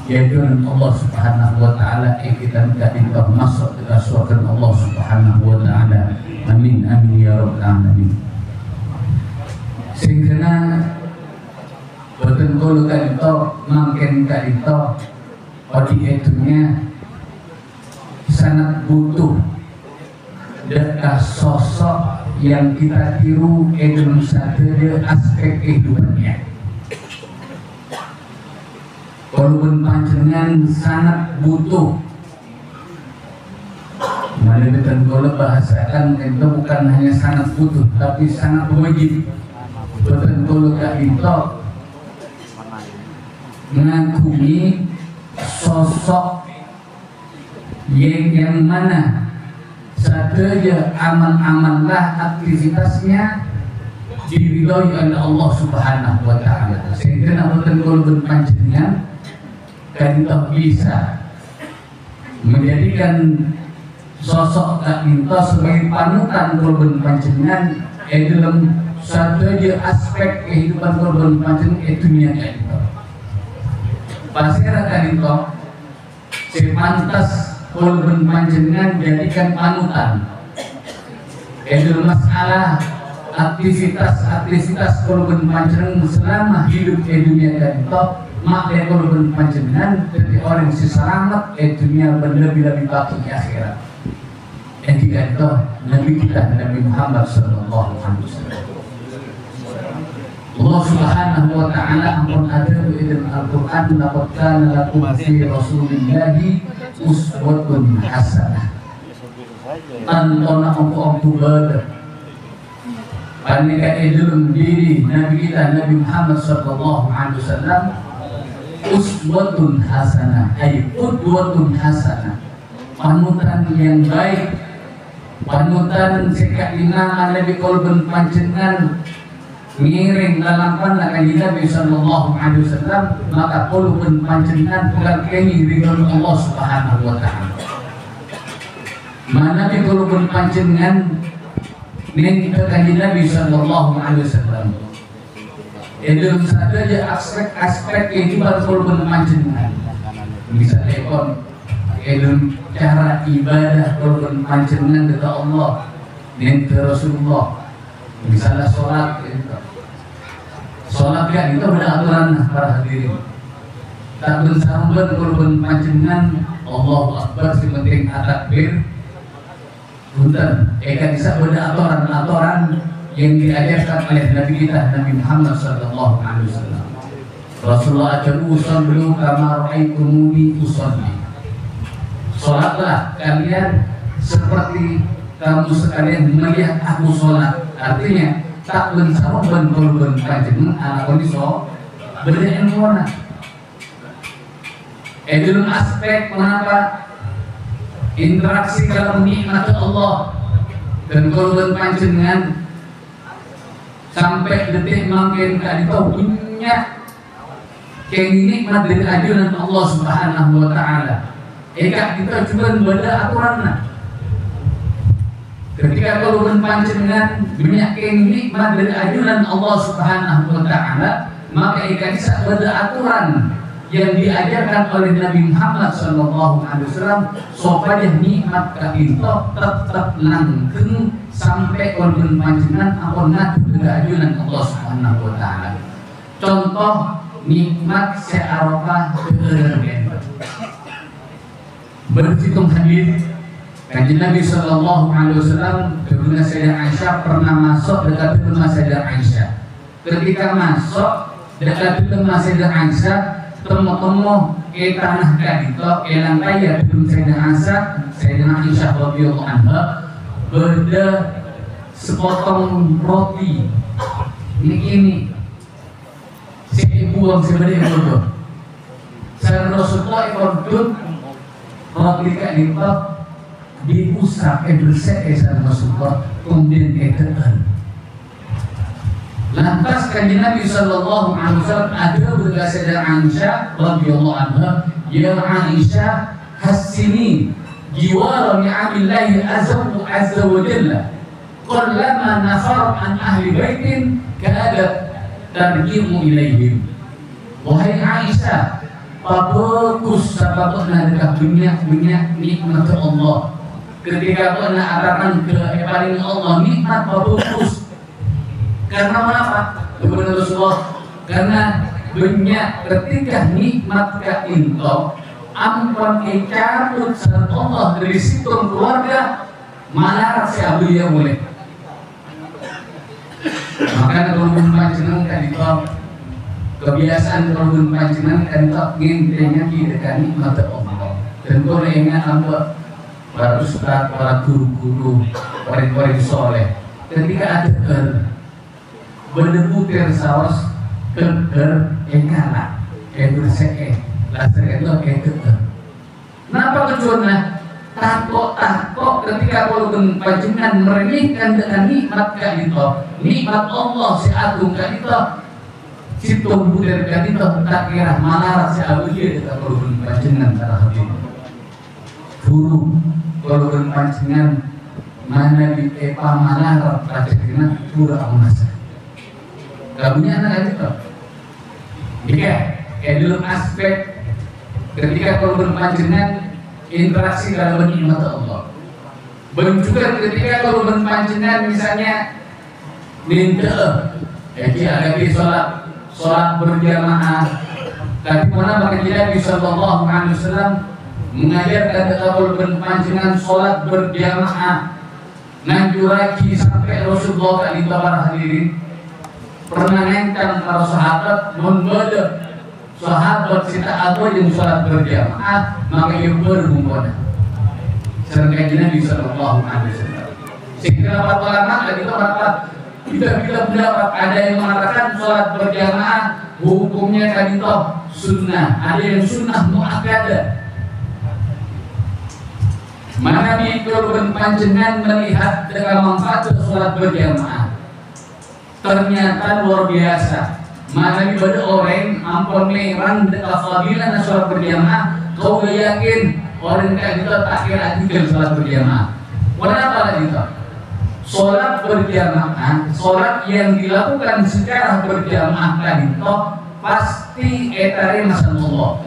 yaitu Allah Subhanahu wa taala kita minta masuk ke surga Allah Subhanahu wa taala. Amin amin ya rabbal alamin. Sehingga betul kalau kita makin kita odi itunya sangat butuh dekat sosok yang kita tiru dalam satu aspek kehidupannya. Walaupun panjenengan sangat butuh, mari kita kalau bahasakan itu bukan hanya sangat butuh, tapi sangat wajib. Betul kalau kita mengagumi sosok yang mana saja aman-amanlah aktivitasnya diridhoi oleh Allah Subhanahu wa taala. Sehingga betul kalau berpanjenengan kita bisa menjadikan sosok kita sebagai panutan korban panjenengan dalam satu aspek kehidupan korban panjenengan itu niatnya kita. Pasir kita sepantas korban panjenengan jadikan panutan dalam masalah aktivitas korban panjenengan selama hidup di dunia kita. Mak dia korban panjenengan jadi orang yang selamat dunia lebih baik di akhirat. Yang kita itu Nabi kita Nabi Muhammad sallallahu alaihi wasallam. Allah Subhanahu wa taala ampun ada di dalam Al-Qur'an laqad kana lakum fi Rasulillahi uswatun hasanah. Antona untuk badar. Panika dalam diri Nabi kita Nabi Muhammad sallallahu alaihi wasallam uswatun hasanah, ay qudwatun hasanah, panutan yang baik, panutan sekalian Nabi korban panjenengan ngiring dalam pandangan Nabi sallallahu alaihi wasallam, maka korban panjenengan bukan kini ridho Allah Subhanahu wa taala. Mana di korban panjenengan ning kanjeng Nabi sallallahu alaihi wasallam. Dalam saja aspek kehidupan korban panjenengan, bisa ekon dalam cara ibadah korban panjenengan kepada Allah dan ke Rasulullah, misalnya sholat kan itu ada aturan para hadirin. Tak bersambat korban panjenengan Allahu Akbar si penting takbir. Punten, bisa ada aturan yang diajarkan oleh Nabi kita Nabi Muhammad sallallahu alaihi wasallam. Rasulullah ajaru sallu kama ra'aitumuni usalli. Salatlah kalian seperti kamu sekalian melihat aku salat. Artinya tak bersama korban panjenengan anak kondisi berjalan mana. Dalam aspek kenapa interaksi dalam nikmat Allah dan korban panjenengan sampai detik makin kali tahu punya nikmat dari ajaran Allah Subhanahu wa taala. Eka kita juga ada aturannya. Ketika korban panjenengan punya nikmat dari ajaran Allah Subhanahu wa taala, maka eka bisa ada aturan yang diajarkan oleh Nabi Muhammad sallallahu alaihi wasallam supaya nikmat kita tetap langgeng sampai korban panjenengan ampun ngadu keajunan Allah Subhanahu wa taala. Contoh nikmat se'arafah keergen. Berhitung hadis kanjeng Nabi sallallahu alaihi wasallam kepada Sayyidah Aisyah pernah masuk dekat rumah Sayyidah Aisyah. Ketika masuk dekat rumah Sayyidah Aisyah, temu-temu ke tanah kadito ke lantai ya belum Sayyidah Aisyah radhiyallahu anha beda sepotong roti ini si ibu yang sebenarnya itu saya Rasulullah ikut roti kadito diusap bersih saya Rasulullah kemudian tekan. Lantas kanjeng Nabi sallallahu alaihi wasallam ada berkata Sayyidah Aisyah radhiyallahu anha, ya Aisyah hassini jiwara ni'amillahi azza wa jalla qallama nafar an ahli baitin ka'adat tarji'u ilaihim. Wahai Aisyah, bagus sababna dekat banyak nikmat Allah. Ketika kau nak arahkan ke paling Allah nikmat bagus. Karena apa? Kepada Rasulullah. Karena banyak ketika nikmat ka engkau ampun cabut saat Allah dari situ keluarga malah si abu ya boleh. Maka kalau panjenengan kan itu kebiasaan kalau panjenengan kan itu ngintenya kita nikmat Allah. Dan kalau ingat apa para ustaz, para guru-guru, orang-orang soleh, ketika ada berdebutir saus keker engkala, bersee, laser itu keker. Kenapa kecuali takut ketika kalau panjenengan meremehkan dengan nikmat itu, nikmat Allah si agung itu, si tumbuder itu tak kira malah si agung dia tidak perlu panjenengan cara hati. Guru kalau panjenengan mana di epa mana panjenengan kurang masa. Kamunya anak itu, jika dalam aspek ketika kalau panjenengan interaksi dalam nikmat Allah. Belum juga ketika kalau panjenengan misalnya minta, ada di sholat berjamaah. Tapi mana bagi Nabi Sallallahu Alaihi Wasallam mengajarkan kalau panjenengan sholat berjamaah. Nanti sampai Rasulullah kali para hadirin pernah nentang para sahabat membeda sahabat sita atau yang sholat berjamaah maka ia berbumbon sedangkan Nabi Sallallahu Alaihi Wasallam sehingga para ulama itu kita pendapat ada yang mengatakan sholat berjamaah hukumnya kan itu sunnah, ada yang sunnah muakkadah. Mana di panjenengan melihat dengan manfaat sholat berjamaah ternyata luar biasa. Mana ibadah orang ampun merang dekat fadilah sholat berjamaah, kau yakin orang kayak gitu tak kira tinggal sholat berjamaah. Kenapa lagi itu? Sholat berjamaah, sholat yang dilakukan secara berjamaah tadi itu pasti etare masallah.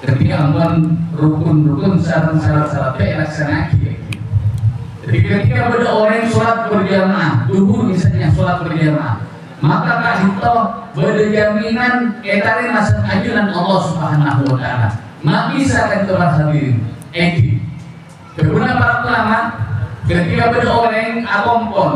Ketika ampun rukun-rukun syarat-syarat dilaksanakan. Jadi ketika ada orang sholat berjamaah, duhur misalnya sholat berjamaah, maka kak itu berjaminan etare masuk ajunan Allah Subhanahu Wa Taala. Mak bisa kan teman hadirin, Kemudian para ulama ketika ada orang akompon,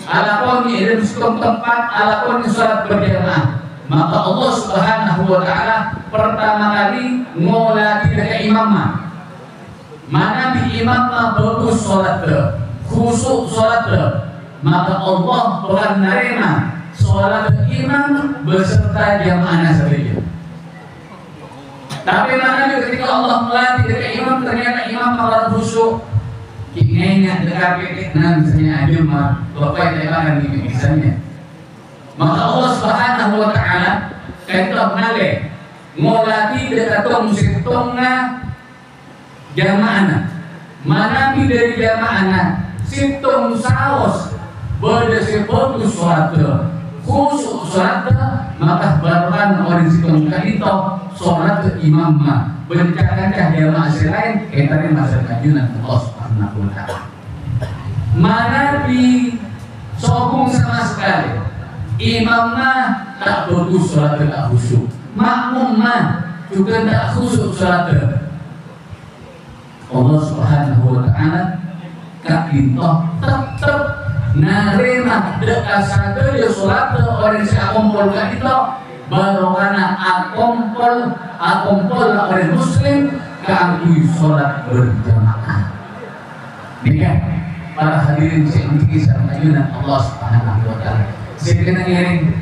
alakon di tempat alakon sholat berjamaah, maka Allah Subhanahu Wa Taala pertama kali ngolati dari imamah. Mana di imamah bagus sholat khusuk sholat maka Allah telah menerima sholat imam beserta jamaah saja. Tapi mana ketika Allah melatih dari imam ternyata imam malah khusuk kayaknya dekat misalnya ada mah bapak yang ini misalnya, maka Allah Subhanahu Wa Taala kata nale ngolati dekat musik tongna jamaah mana dari jamaah situng saos berdasarkan sholat khusuk sholat maka barukan orang situng itu sholat imam bercakap jamaah selain etare masa kajunan Allah Subhanahu Wa Taala mana di sokong sama sekali imam tak bagus sholat tak khusuk makmum juga tak khusuk sholat. Allah Subhanahu Wa Taala kakintoh tetap narima dekat satu ya sholat orang si akompol itu baru karena akompol orang muslim kami sholat berjamaah. Nih para hadirin kisah ayunan Allah Subhanahu Wa Taala. Sekarang ini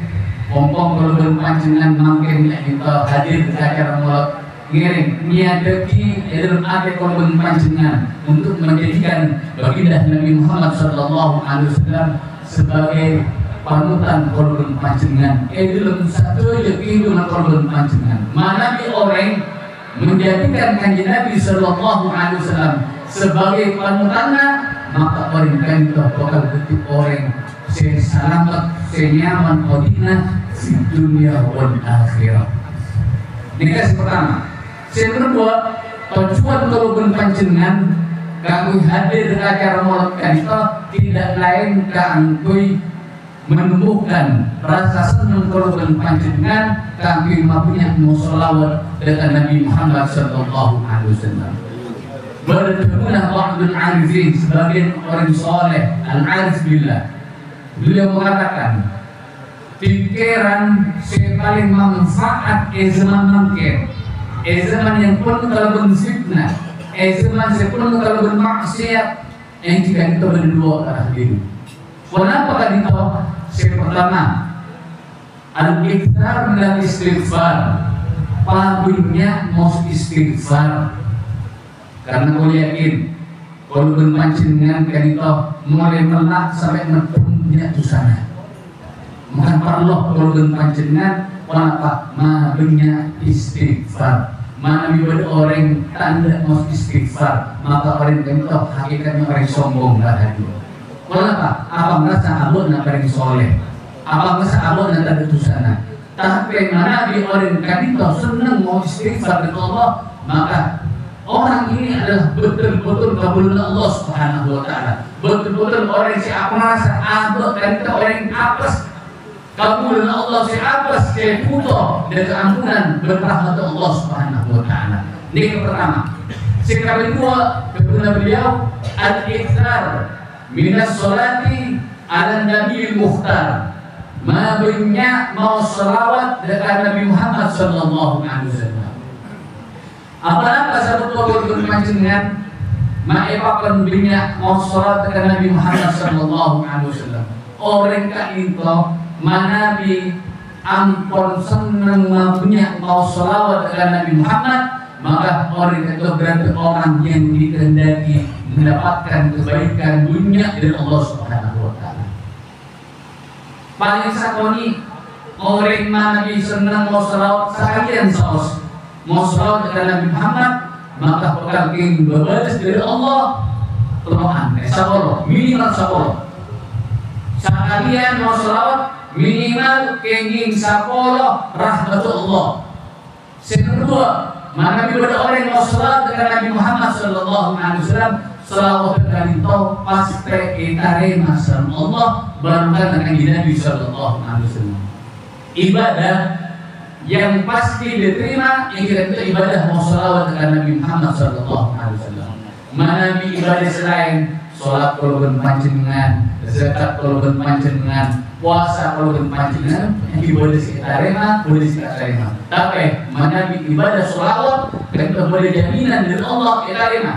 pompong kalau berpanjangan makin kita hadir di acara mulak ngiring niadaki dalam ada korban panjenengan untuk menjadikan baginda Nabi Muhammad Sallallahu Alaihi Wasallam sebagai panutan korban panjenengan. Dalam satu kehidupan korban panjenengan. Mana di orang menjadikan kanjeng Nabi Sallallahu Alaihi Wasallam sebagai panutannya, maka orang kan itu bakal betul orang selamat senyaman odina di dunia wal akhirah. Ini kasih pertama. Yang kedua, tujuan kalau panjenengan kanggo hadir di acara maulid kanita tidak lain kanggo menumbuhkan rasa senang kalau panjenengan kanggo mabunya musholawat dengan Nabi Muhammad sallallahu alaihi wasallam. Berdemunah ba'dul arifin, sebagian orang soleh al-arif billah, beliau mengatakan pikiran yang paling manfaat zaman mungkin, zaman yang penuh kalau fitnah, zaman yang penuh kalau maksiat, yang jika kita berdua arah diri. Kenapa kan itu? Yang pertama, al-ikthar dan istighfar, padunya mau istighfar. Karena kau yakin kalau berpancingan kan itu mulai melak sampai menunya tu sana. Maka perlu kalau berpancingan apa? Madunya istighfar. Mana bila orang tanda mau istighfar, maka orang kan itu hakikatnya orang sombong dah hati. Kenapa? Apa merasa abot nak paling soleh? Apa merasa abot nak ada tu sana? Tapi mana di orang kan itu senang mau istighfar kepada Allah, maka orang ini adalah betul-betul kabulun Allah Subhanahu wa taala. Betul-betul orang siapa merasa abot dan kita orang yang apes kabulun Allah si apes si puto dan keampunan berrahmat Allah Subhanahu wa taala. Ini yang pertama. Sikap kedua kepada beliau al-ikthar minas sholati ala Nabi Mukhtar. Mabunya mau selawat dekat Nabi Muhammad sallallahu alaihi wasallam. Apa satu tolong berpancingan maepakan binyak mau sholat dengan Nabi Muhammad sallallahu alaihi wasallam. Orang kak itu manabi ampun senang mabunya mau sholawat dengan Nabi Muhammad, maka orang itu berarti orang yang dikehendaki mendapatkan kebaikan dunia dari Allah Subhanahu wa taala. Paling sakoni orang manabi senang mau sholawat sekalian saos mau salawat kepada Nabi Muhammad, maka bakal ingin berbalas dari Allah Tuhan. Sabolo minimal sabolo. Sekalian mau salawat minimal ingin sabolo rahmatullah. Yang kedua, mana bila orang mau salawat kepada Nabi Muhammad sallallahu alaihi wasallam, salawat kepada itu pasti diterima sama Allah barangkali dengan Nabi sallallahu alaihi wasallam. Ibadah yang pasti diterima yang kita itu ibadah mau salawat kepada Nabi Muhammad sallallahu alaihi wasallam. Mana ibadah selain sholat kalau berpancingan, zakat kalau berpancingan, puasa kalau berpancingan, yang ibadah kita terima, boleh kita terima. Tapi mana ibadah salawat kita boleh jaminan dari Allah kita terima.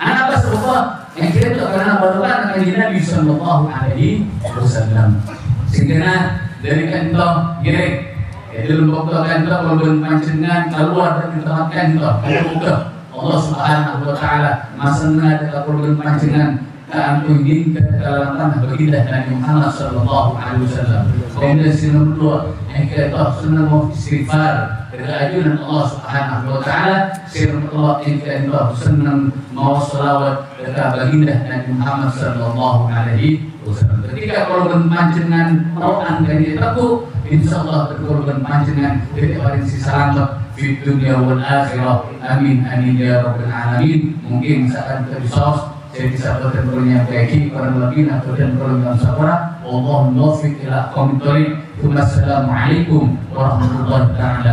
Anak apa sebab yang kita itu karena barukan dengan Nabi sallallahu alaihi wasallam. Sehingga dari kantor giring jadi waktu kantor kalau berpancingan keluar dari tempat kantor buka Allah Subhanahu wa taala masana kalau berpancingan keampun ingin ke dalam tanah baginda Nabi Muhammad sallallahu alaihi wasallam. Kemudian yang kedua yang kita senang mau istighfar dari ajudan Allah Subhanahu wa taala. Yang kedua yang kita senang mau selawat dekat baginda Nabi Muhammad sallallahu alaihi wasallam. Ketika kalau berpancingan rohan dari teku, insyaallah berkorban panjenengan dari orang si selamat di dunia wal akhirah. Amin amin ya rabbal alamin. Mungkin misalkan kita bisa saya bisa bertemu bagi para lebih atau dan dalam sapara. Wallahu muwaffiq ila aqwamit thoriq. Wassalamualaikum warahmatullahi taala